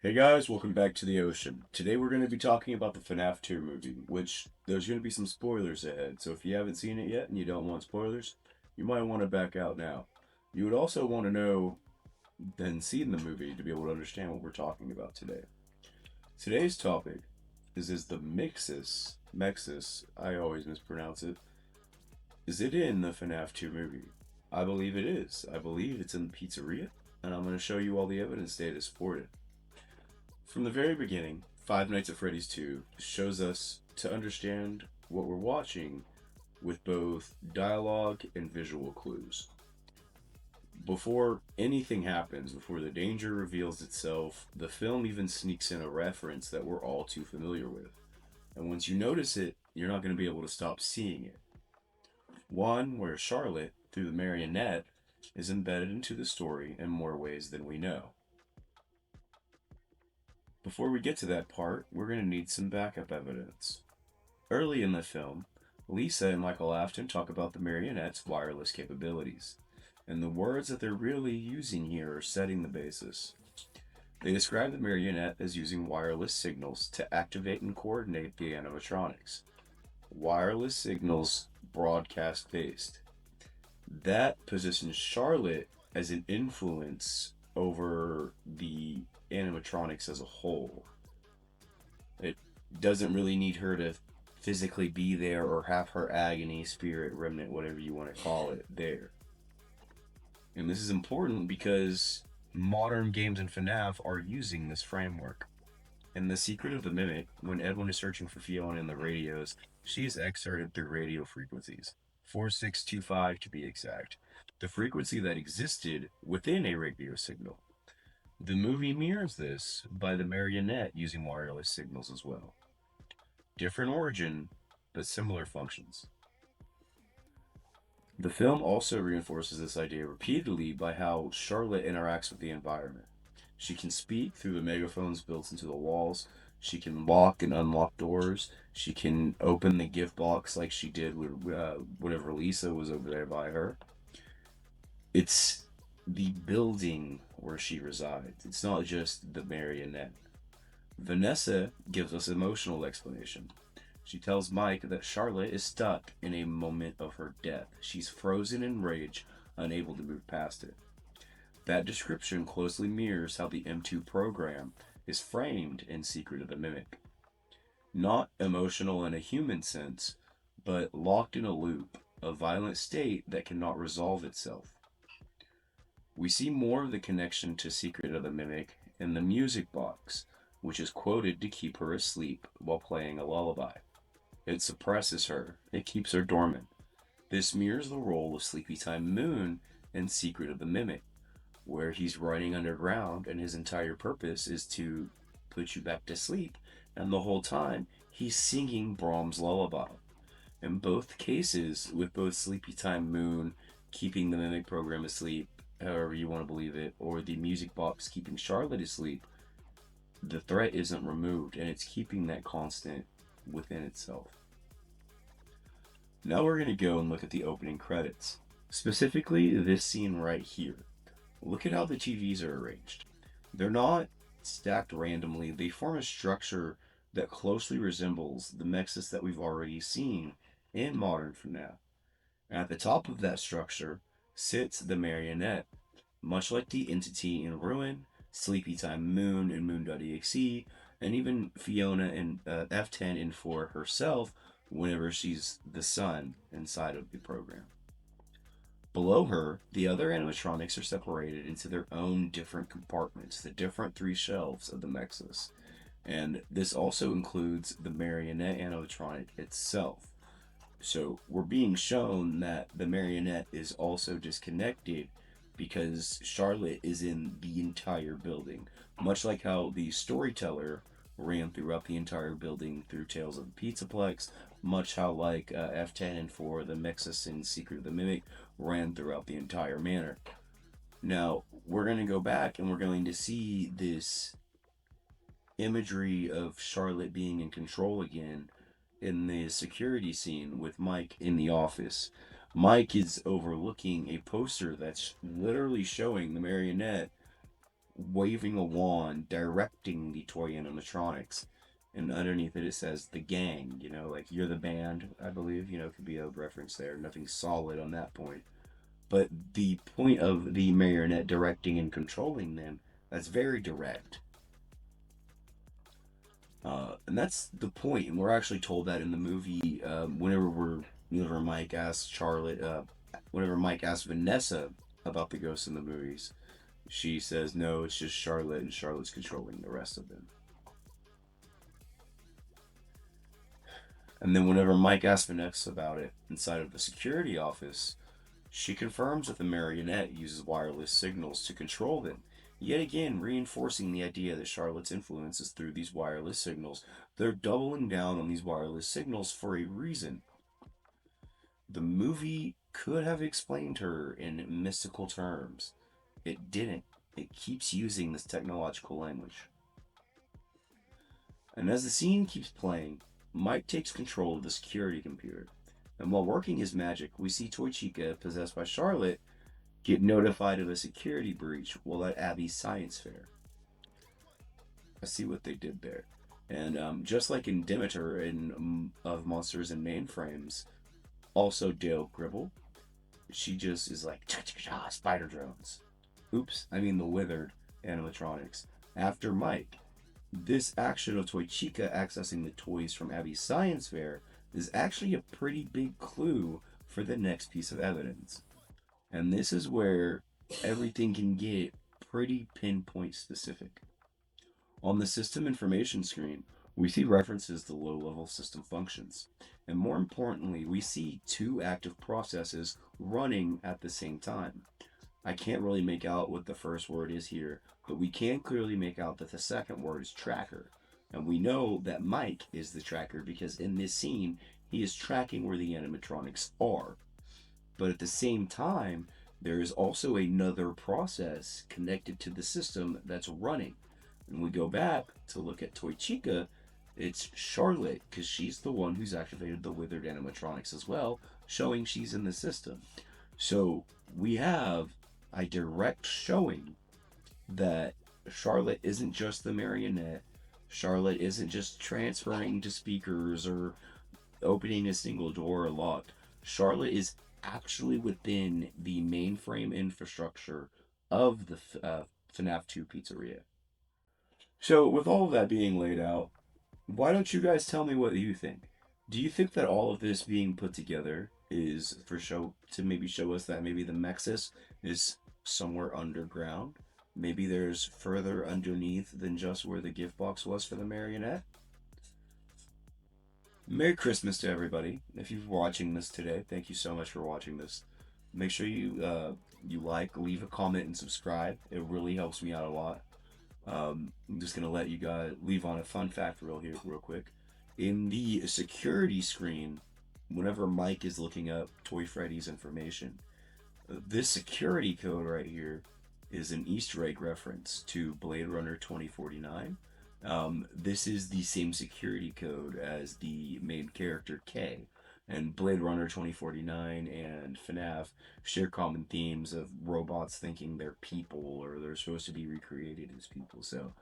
Hey guys, welcome back to the ocean. Today we're going to be talking about the FNAF2 movie, which there's going to be some spoilers ahead, so if you haven't seen it yet and you don't want spoilers, you might want to back out now. You would also want to know, then seen the movie to be able to understand what we're talking about today. Today's topic is the MXES, I always mispronounce it. Is it in the FNAF2 movie? I believe it is. I believe it's in the pizzeria, and I'm going to show you all the evidence data to support it. From the very beginning, Five Nights at Freddy's 2 shows us to understand what we're watching with both dialogue and visual clues. Before anything happens, before the danger reveals itself, the film even sneaks in a reference that we're all too familiar with. And once you notice it, you're not going to be able to stop seeing it. One where Charlotte, through the marionette, is embedded into the story in more ways than we know. Before we get to that part, we're going to need some backup evidence. Early in the film, Lisa and Michael Afton talk about the marionette's wireless capabilities, and the words that they're really using here are setting the basis. They describe the marionette as using wireless signals to activate and coordinate the animatronics. Wireless signals, broadcast based. That positions Charlotte as an influence over the animatronics as a whole. It doesn't really need her to physically be there or have her agony, spirit, remnant, whatever you want to call it, there. And this is important because modern games in FNAF are using this framework. In The Secret of the Mimic, when Edwin is searching for Fiona in the radios, she is excerpted through radio frequencies, 4625 to be exact, the frequency that existed within a radio signal. The movie mirrors this by the marionette using wireless signals as well. Different origin, but similar functions. The film also reinforces this idea repeatedly by how Charlotte interacts with the environment. She can speak through the megaphones built into the walls. She can lock and unlock doors. She can open the gift box like she did with whenever Lisa was over there by her. It's the building where she resides. It's not just the marionette. Vanessa gives us emotional explanation. She tells Mike that Charlotte is stuck in a moment of her death. She's frozen in rage, unable to move past it. That description closely mirrors how the M2 program is framed in Secret of the Mimic. Not emotional in a human sense, but locked in a loop, a violent state that cannot resolve itself. We see more of the connection to Secret of the Mimic in the music box, which is quoted to keep her asleep while playing a lullaby. It suppresses her, it keeps her dormant. This mirrors the role of Sleepytime Moon in Secret of the Mimic, where he's running underground and his entire purpose is to put you back to sleep, and the whole time he's singing Brahms' lullaby. In both cases, with both Sleepytime Moon keeping the Mimic program asleep, however you want to believe it, or the music box keeping Charlotte asleep, the threat isn't removed and it's keeping that constant within itself. Now we're going to go and look at the opening credits. Specifically, this scene right here. Look at how the TVs are arranged. They're not stacked randomly, they form a structure that closely resembles the MXES that we've already seen in modern FNAF. At the top of that structure sits the marionette, much like the entity in Ruin, Sleepytime Moon and Moon.exe, and even Fiona in F10 in 4 herself whenever she's the sun inside of the program. Below her, the other animatronics are separated into their own different compartments, the different 3 shelves of the MXES. And this also includes the marionette animatronic itself. So we're being shown that the marionette is also disconnected because Charlotte is in the entire building, much like how the storyteller ran throughout the entire building through Tales of the Pizzaplex, much how like F10 and 4, the MXES and Secret of the Mimic ran throughout the entire manor. Now, we're going to go back and we're going to see this imagery of Charlotte being in control again in the security scene with Mike in the office. Mike is overlooking a poster that's literally showing the marionette waving a wand, directing the toy animatronics. And underneath it, it says the gang, like you're the band, I believe, could be a reference there. Nothing solid on that point. But the point of the marionette directing and controlling them, that's very direct. And that's the point. And we're actually told that in the movie whenever Mike asks whenever Mike asks Vanessa about the ghosts in the movies, she says, no, it's just Charlotte, and Charlotte's controlling the rest of them. And then whenever Mike asks Vanessa about it inside of the security office, she confirms that the marionette uses wireless signals to control them, yet again reinforcing the idea that Charlotte's influence is through these wireless signals. They're doubling down on these wireless signals for a reason. The movie could have explained her in mystical terms. It didn't. It keeps using this technological language. And as the scene keeps playing, Mike takes control of the security computer. And while working his magic, we see Toy Chica, possessed by Charlotte, get notified of a security breach while at Abby's science fair. I see what they did there. And just like in Demeter of Monsters and Mainframes, also Dale Gribble, she just is like, spider drones. Oops, I mean the withered animatronics. After Mike, this action of Toy Chica accessing the toys from Abby's science fair is actually a pretty big clue for the next piece of evidence. And this is where everything can get pretty pinpoint specific. On the system information screen, we see references to low-level system functions. And more importantly, we see two active processes running at the same time. I can't really make out what the first word is here, but we can clearly make out that the second word is tracker. And we know that Mike is the tracker because in this scene, he is tracking where the animatronics are. But at the same time, there is also another process connected to the system that's running. And we go back to look at Toy Chica, it's Charlotte, because she's the one who's activated the withered animatronics as well, showing she's in the system. So we have a direct showing that Charlotte isn't just the marionette. Charlotte isn't just transferring to speakers or opening a single door or lock. Charlotte is actually within the mainframe infrastructure of the FNAF2 pizzeria. So, with all of that being laid out, why don't you guys tell me what you think? Do you think that all of this being put together is for show to maybe show us that maybe the MXES is somewhere underground? Maybe there's further underneath than just where the gift box was for the marionette? Merry Christmas to everybody. If you're watching this today, thank you so much for watching this. Make sure you like, leave a comment, and subscribe. It really helps me out a lot. I'm just gonna let you guys leave on a fun fact real quick. In the security screen, whenever Mike is looking up Toy Freddy's information, this security code right here is an Easter egg reference to Blade Runner 2049. This is the same security code as the main character K. And Blade Runner 2049 and FNAF share common themes of robots thinking they're people or they're supposed to be recreated as people. So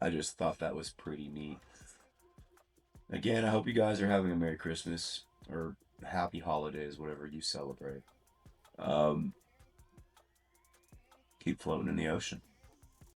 I just thought that was pretty neat. Again, I hope you guys are having a Merry Christmas or Happy Holidays, whatever you celebrate. Keep floating in the ocean.